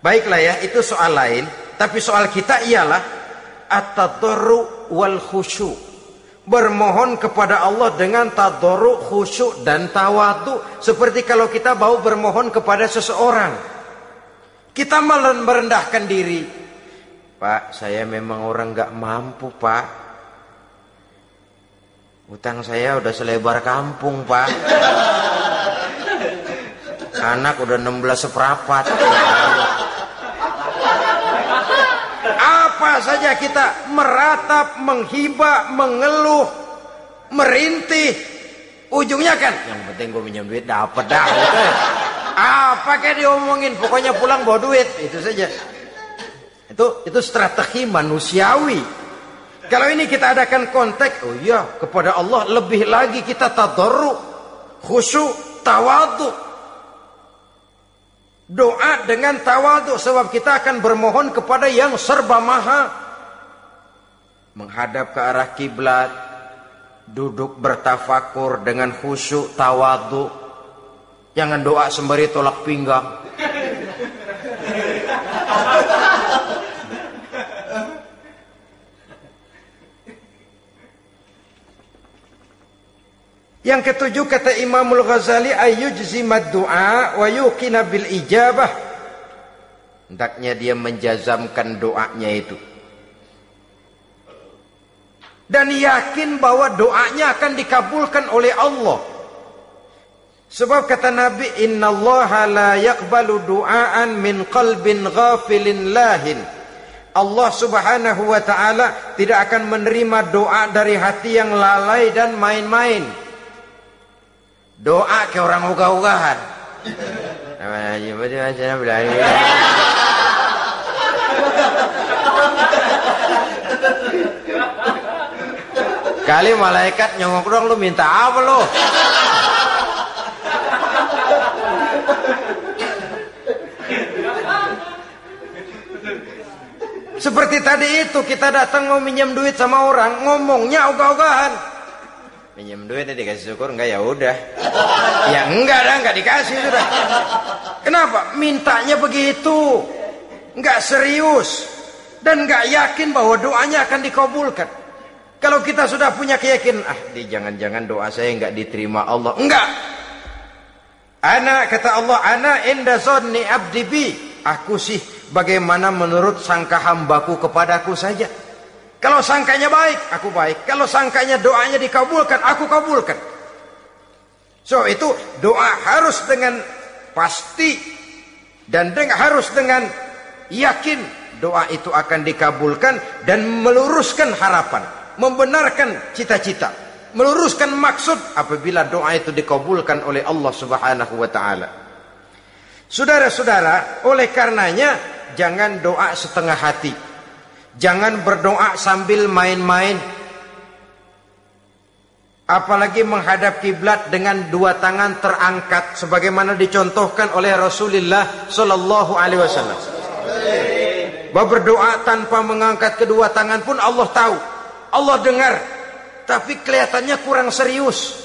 baiklah ya, itu soal lain. Tapi soal kita ialah at-tadarru wal khusyu'. Bermohon kepada Allah dengan tadarru, khusyuk dan tawadhu. Seperti kalau kita mau bermohon kepada seseorang, kita merendahkan diri. Pak, saya memang orang gak mampu, Pak. Utang saya udah selebar kampung, Pak. Anak udah 16 seperempat. Apa saja kita meratap, menghibah, mengeluh, merintih. Ujungnya kan, yang penting gue minjem duit dapat dah. Gitu. Apa kayak diomongin, pokoknya pulang bawa duit. Itu saja. Itu strategi manusiawi. Kalau ini kita adakan konteks, oh iya, kepada Allah lebih lagi kita tadarru, khusyuk, tawadhu. Doa dengan tawadhu, sebab kita akan bermohon kepada yang serba maha. Menghadap ke arah kiblat, duduk bertafakur dengan khusyuk, tawadhu. Jangan doa sembari tolak pinggang. Yang ketujuh, kata Imamul Ghazali, ayyujzimad du'a wa yuqina bil ijabah. Hendaknya dia menjazamkan doanya itu dan yakin bahwa doanya akan dikabulkan oleh Allah. Sebab kata Nabi, innallaha la yaqbalu du'aan min qalbin ghafilin lahin. Allah subhanahu wa ta'ala tidak akan menerima doa dari hati yang lalai dan main-main. Doa ke orang ugah-ugahan. Kali malaikat nyongok dong, lu minta apa lu? Seperti tadi itu, kita datang mau minjem duit sama orang, ngomongnya ogah-ogahan. Minjem duitnya dikasih syukur, enggak ya udah. Ya enggak dah, enggak dikasih sudah. Kenapa? Mintanya begitu. Enggak serius dan enggak yakin bahwa doanya akan dikabulkan. Kalau kita sudah punya keyakinan, jangan-jangan doa saya enggak diterima Allah. Enggak. Ana, kata Allah, ana inda zanni abdi bi. Aku sih bagaimana menurut sangka hambaku kepadaku saja. Kalau sangkanya baik, aku baik. Kalau sangkanya doanya dikabulkan, aku kabulkan. So itu doa harus dengan pasti dan harus dengan yakin doa itu akan dikabulkan dan meluruskan harapan, membenarkan cita-cita, meluruskan maksud apabila doa itu dikabulkan oleh Allah Subhanahu wa taala. Saudara-saudara, oleh karenanya jangan doa setengah hati. Jangan berdoa sambil main-main. Apalagi menghadap kiblat dengan dua tangan terangkat sebagaimana dicontohkan oleh Rasulullah sallallahu alaihi wasallam. Bahwa berdoa tanpa mengangkat kedua tangan pun Allah tahu. Allah dengar, tapi kelihatannya kurang serius.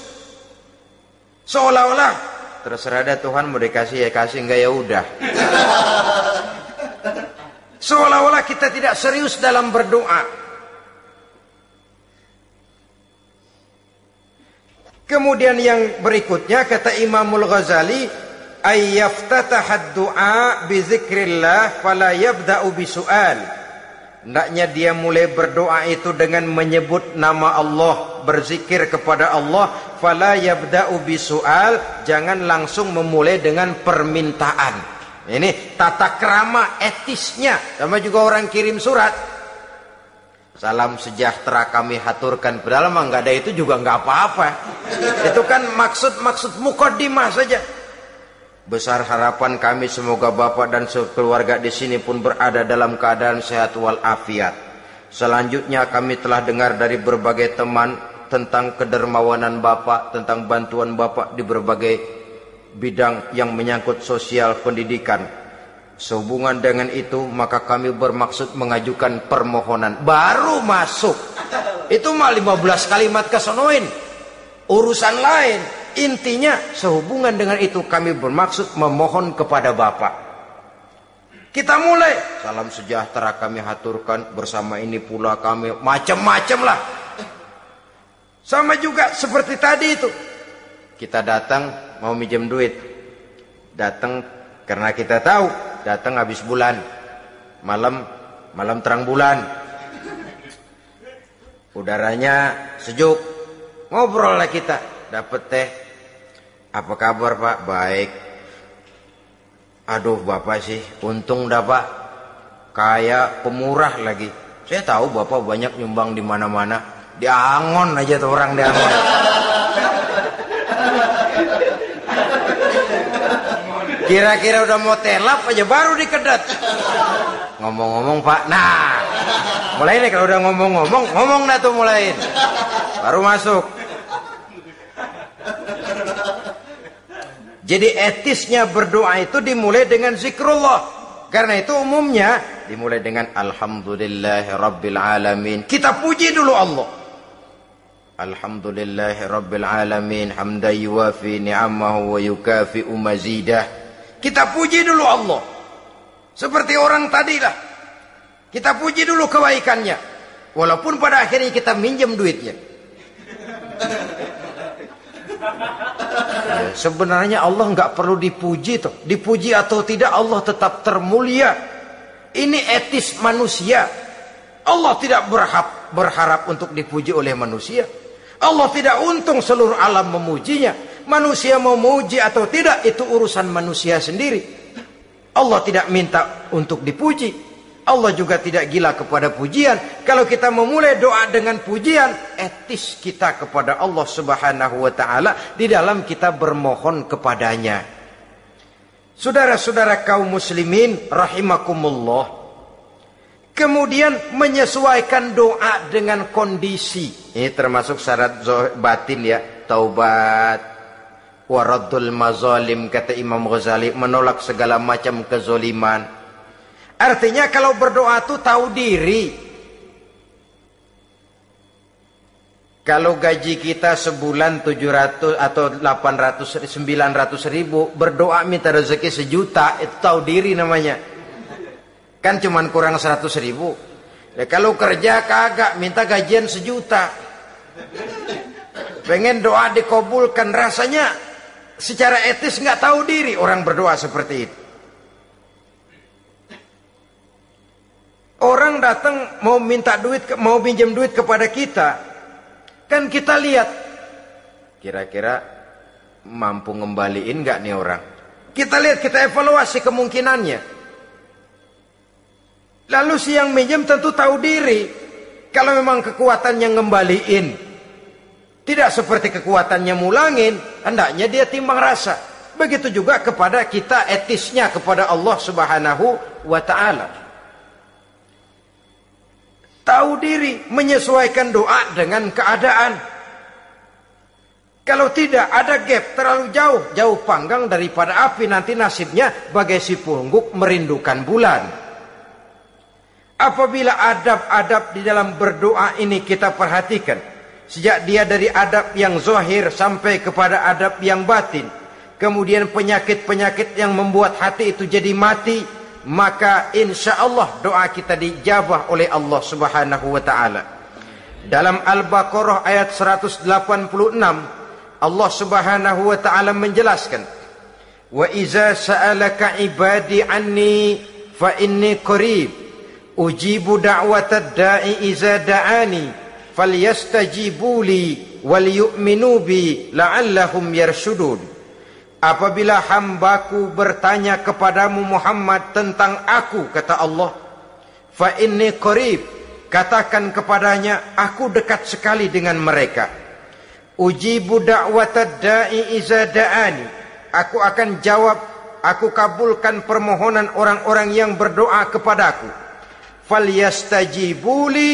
Seolah-olah terserah dah Tuhan, mau dikasih ya kasih, enggak ya udah. Seolah-olah kita tidak serius dalam berdoa. Kemudian yang berikutnya kata Imamul Ghazali, ayyaftatahad du'a bi zikrillah fala yabda'u bisu'al. Hendaknya dia mulai berdoa itu dengan menyebut nama Allah, berzikir kepada Allah, fala yabda'u bisu'al, jangan langsung memulai dengan permintaan. Ini tata krama etisnya. Sama juga orang kirim surat, salam sejahtera kami haturkan, padahal mah nggak ada itu juga nggak apa-apa. Itu kan maksud mukaddimah saja. Besar harapan kami semoga Bapak dan sekeluarga di sini pun berada dalam keadaan sehat walafiat. Selanjutnya kami telah dengar dari berbagai teman tentang kedermawanan Bapak, tentang bantuan Bapak di berbagai bidang yang menyangkut sosial pendidikan. Sehubungan dengan itu maka kami bermaksud mengajukan permohonan. Baru masuk itu mah 15 kalimat kesonoin, urusan lain. Intinya sehubungan dengan itu kami bermaksud memohon kepada Bapak. Kita mulai. Salam sejahtera kami haturkan, bersama ini pula kami macam-macam lah. Sama juga seperti tadi itu. Kita datang mau minjem duit. Datang karena kita tahu datang habis bulan. Malam terang bulan. Udaranya sejuk. Ngobrol lah kita. Dapat teh. Apa kabar Pak? Baik. Aduh Bapak sih untung dah Pak. Kayak pemurah lagi. Saya tahu Bapak banyak nyumbang di mana-mana. Di Angon aja tuh orang di Angon. Kira-kira udah mau telap aja baru dikedat. Ngomong-ngomong Pak. Nah. Mulai nih kalau udah ngomong dah tuh mulain. Baru masuk. Jadi etisnya berdoa itu dimulai dengan zikrullah. Karena itu umumnya dimulai dengan Alhamdulillahi Rabbil Alamin. Kita puji dulu Allah. Alhamdulillahi Rabbil Alamin. Hamdan yuwafi ni'amahu wa yukafi'u mazidah. Kita puji dulu Allah. Seperti orang tadilah. Kita puji dulu kebaikannya. Walaupun pada akhirnya kita minjem duitnya. Ya, sebenarnya Allah nggak perlu dipuji toh. Dipuji atau tidak Allah tetap termulia. Ini etis manusia. Allah tidak berharap untuk dipuji oleh manusia. Allah tidak untung seluruh alam memujinya. Manusia mau memuji atau tidak itu urusan manusia sendiri. Allah tidak minta untuk dipuji. Allah juga tidak gila kepada pujian. Kalau kita memulai doa dengan pujian, etis kita kepada Allah Subhanahu wa taala di dalam kita bermohon kepadanya. Saudara-saudara kaum muslimin rahimakumullah. Kemudian menyesuaikan doa dengan kondisi. Ini termasuk syarat batin ya, taubat, waraddul mazalim kata Imam Ghazali, menolak segala macam kezoliman. Artinya kalau berdoa itu tahu diri. Kalau gaji kita sebulan 700 atau 800 900 ribu, berdoa minta rezeki 1 juta, itu tahu diri namanya. Kan cuman kurang 100 ribu. Ya, kalau kerja kagak minta gajian 1 juta. Pengen doa dikabulkan, rasanya secara etis nggak tahu diri orang berdoa seperti itu. Orang datang mau minta duit, mau pinjam duit kepada kita, kan kita lihat kira-kira mampu ngembaliin nggak nih orang. Kita lihat, kita evaluasi kemungkinannya. Lalu si yang minjem tentu tahu diri. Kalau memang kekuatannya ngembaliin, tidak seperti kekuatannya mulangin, hendaknya dia timbang rasa. Begitu juga kepada kita etisnya kepada Allah Subhanahu wa ta'ala. Tahu diri, menyesuaikan doa dengan keadaan. Kalau tidak ada gap terlalu jauh panggang daripada api, nanti nasibnya bagai si pungguk merindukan bulan. Apabila adab-adab di dalam berdoa ini kita perhatikan, sejak dia dari adab yang zahir sampai kepada adab yang batin, kemudian penyakit-penyakit yang membuat hati itu jadi mati, maka insya Allah doa kita dijabah oleh Allah Subhanahu wa ta'ala. Dalam Al-Baqarah ayat 186 Allah Subhanahu wa ta'ala menjelaskan, wa iza sa'alaka ibadi anni fa inni qarib ujibu da'watad da'i iza da'ani falyastajibu li wal yu'minu bi la'allahum yarshudun. Apabila hambaku bertanya kepadamu Muhammad tentang aku, kata Allah, fa inni qarib, katakan kepadanya aku dekat sekali dengan mereka. Ujibu da'watad da'i iza da'ani, aku akan jawab aku kabulkan permohonan orang-orang yang berdoa kepadaku. Falyastajibuli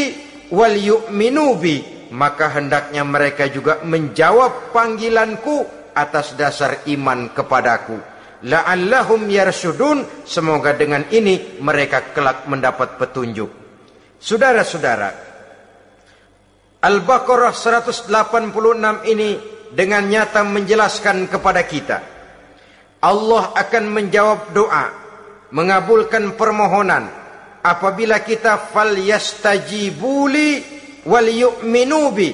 wal yu'minu bi, maka hendaknya mereka juga menjawab panggilanku atas dasar iman kepadaku. La'allahum yarsyudun, semoga dengan ini mereka kelak mendapat petunjuk. Saudara-saudara, Al-Baqarah 186 ini dengan nyata menjelaskan kepada kita, Allah akan menjawab doa, mengabulkan permohonan apabila kita falyastajibuli wal yu'minu bi,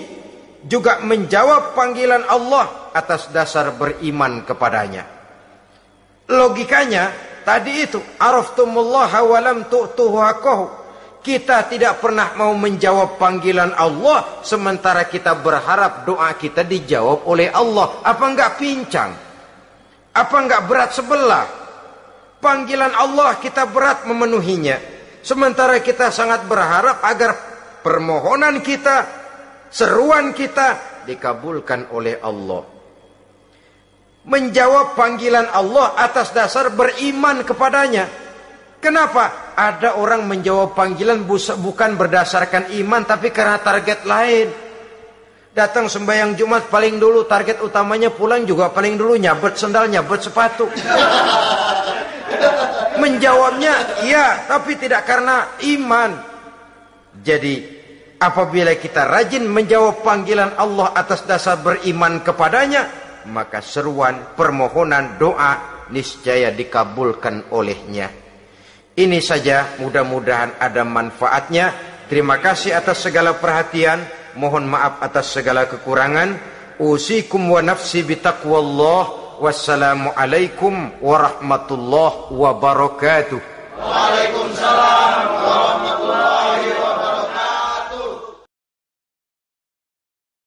juga menjawab panggilan Allah atas dasar beriman kepadanya. Logikanya tadi itu, araftumullaha wa lam tu'tuhu haqqahu. Kita tidak pernah mau menjawab panggilan Allah sementara kita berharap doa kita dijawab oleh Allah. Apa enggak pincang? Apa enggak berat sebelah? Panggilan Allah kita berat memenuhinya, sementara kita sangat berharap agar permohonan kita, seruan kita dikabulkan oleh Allah. Menjawab panggilan Allah atas dasar beriman kepadanya. Kenapa? Ada orang menjawab panggilan bukan berdasarkan iman, tapi karena target lain. Datang sembahyang Jumat paling dulu, target utamanya pulang juga paling dulu nyabet sendal, nyabet sepatu. Menjawabnya iya, tapi tidak karena iman. Jadi apabila kita rajin menjawab panggilan Allah atas dasar beriman kepadanya, maka seruan, permohonan, doa niscaya dikabulkan olehnya. Ini saja, mudah-mudahan ada manfaatnya. Terima kasih atas segala perhatian, mohon maaf atas segala kekurangan. Usikum wa nafsi bitaqwallah. Wassalamualaikum warahmatullahi wabarakatuh. Waalaikumsalam